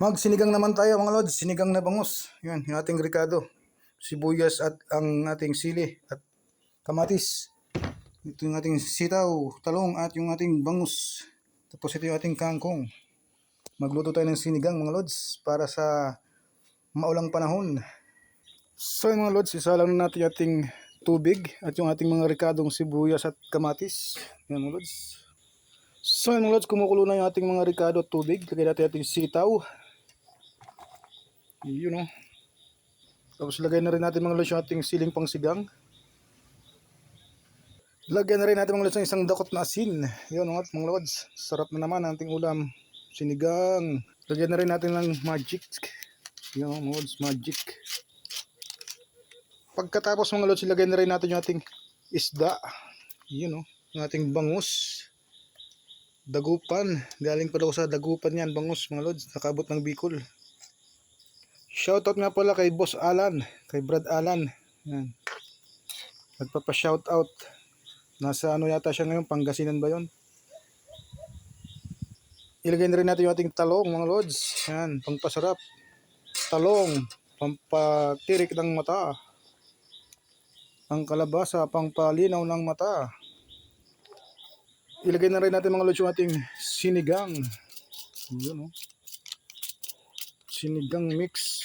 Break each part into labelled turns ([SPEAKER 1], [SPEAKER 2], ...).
[SPEAKER 1] Magsinigang naman tayo mga lods, sinigang na bangus. Yan, yung ating ricado, sibuyas at ang ating sili at kamatis. Ito yung ating sitaw, talong at yung ating bangus. Tapos ito yung ating kangkong. Magluto tayo ng sinigang mga lods para sa maulang panahon. So yung mga lods, isa lang natin yung ating tubig at yung ating mga ricadong sibuyas at kamatis. Yan mga lods. So yung mga lods, kumukulo na yung ating mga ricado at tubig. Lagay natin yung ating sitaw. Yun o. Tapos lagay na rin natin mga lods yung ating siling pangsigang. Lagyan na rin natin mga lods ng isang dakot na asin. Yun mga lods. Sarap na naman ang ating ulam. Sinigang. Lagyan na rin natin ng magic. Yun mga lods, magic. Pagkatapos mga lods, ilagay na rin natin yung ating isda. Yun o. Yung ating bangus. Dagupan. Galing pa daw sa dagupan yan bangus mga lods. Nakabot ng Bicol. Shoutout nga pala kay Boss Alan, kay Brad Alan. Yan. Nagpapa-shoutout. Nasa ano yata siya ngayon, Pangasinan ba yon? Ilagay na rin natin yung ating talong mga lods. Yan, pangpasarap. Talong, pampatirik ng mata. Ang kalabasa, pangpalinaw ng mata. Ilagay na rin natin mga lods yung ating sinigang. Yun o. Sinigang mix.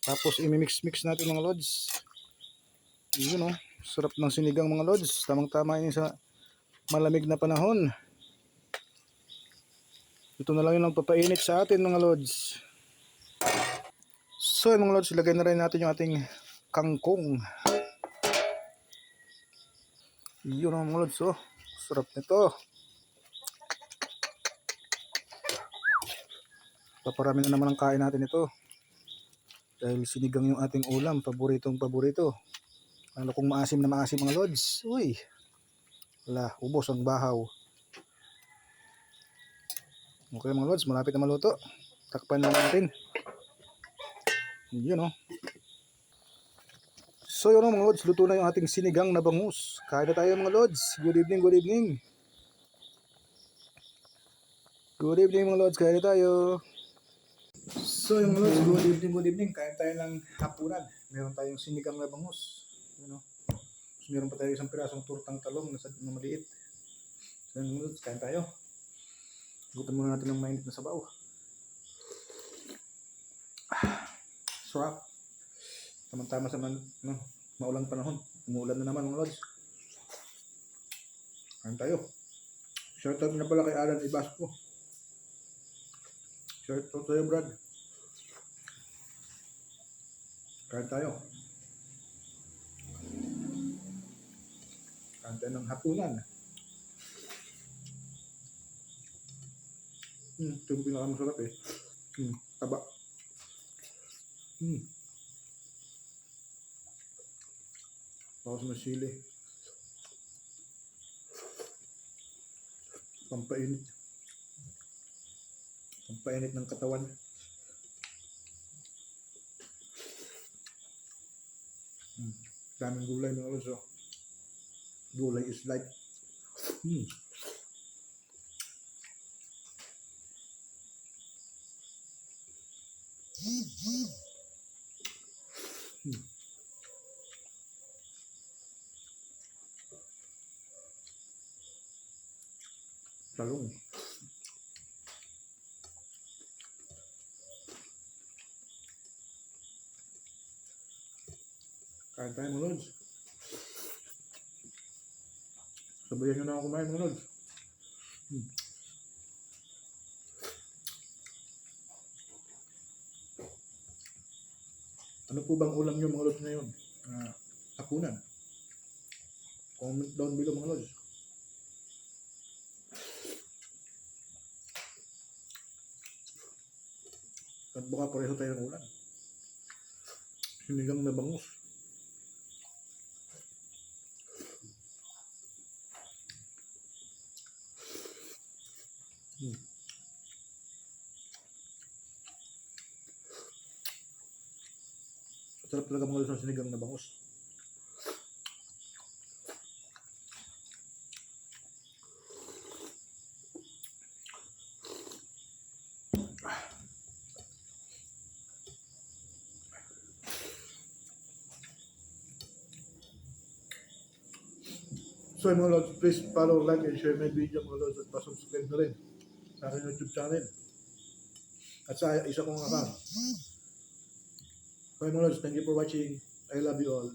[SPEAKER 1] Tapos imimix-mix natin mga lods. Yun o. Sarap ng sinigang mga lods. Tamang-tama yun sa malamig na panahon. Ito na lang yung nagpapainit sa atin mga lods. So mga lods, ilagay na rin natin yung ating kangkong. Yun o mga lods o. Sarap nito. Paparami na naman ang kain natin ito. Dahil sinigang yung ating ulam. Paboritong paborito. Ano kung maasim na maasim mga lods. Uy. Wala, ubos ang bahaw. Okay mga lods, malapit na maluto. Takpan na natin. Yun o. So yun o mga lods, luto na yung ating sinigang na bangus. Kain na tayo mga lods. Good evening, good evening. Good evening mga lods, kain na tayo. So yung mga lods, good evening, good evening. Kain tayo ng hapunan. Meron tayong sinigang na bangus. Yun o. Meron pa tayo isang pirasong turtang talong na maliit. So yung mga lods, kain tayo. Gutom muna natin ng mainit na sabaw. Sarap. Tama-tama sa maulang panahon. Umuulan na naman mga lods. Kain tayo. Shoutout na pala kay Alan Ibasco. Shoutout tayo Brad. Kain tayo. Kain tayo ng hapunan. Ito yung pinakamasarap eh. Taba. Tapos may sili. Pampainit. Pampainit ng katawan. Daming gulay mga lods. Gulay is life. Talong. Kain tayo mga lods. Sabayan nyo na ako kumain mga lods. Ano po bang ulam nyo mga lods ngayon? Hapunan. Comment down below mga lods. At baka pareho tayo ng ulam. Sinigang na bangus. Sarap talaga mga lods ng sinigang na bangus.
[SPEAKER 2] So mga Lods, please follow, like, and share my video mga Lods at pasubscribe na rin sa aking YouTube channel at sa isa kong account. So mga Lods, thank you for watching. I love you all.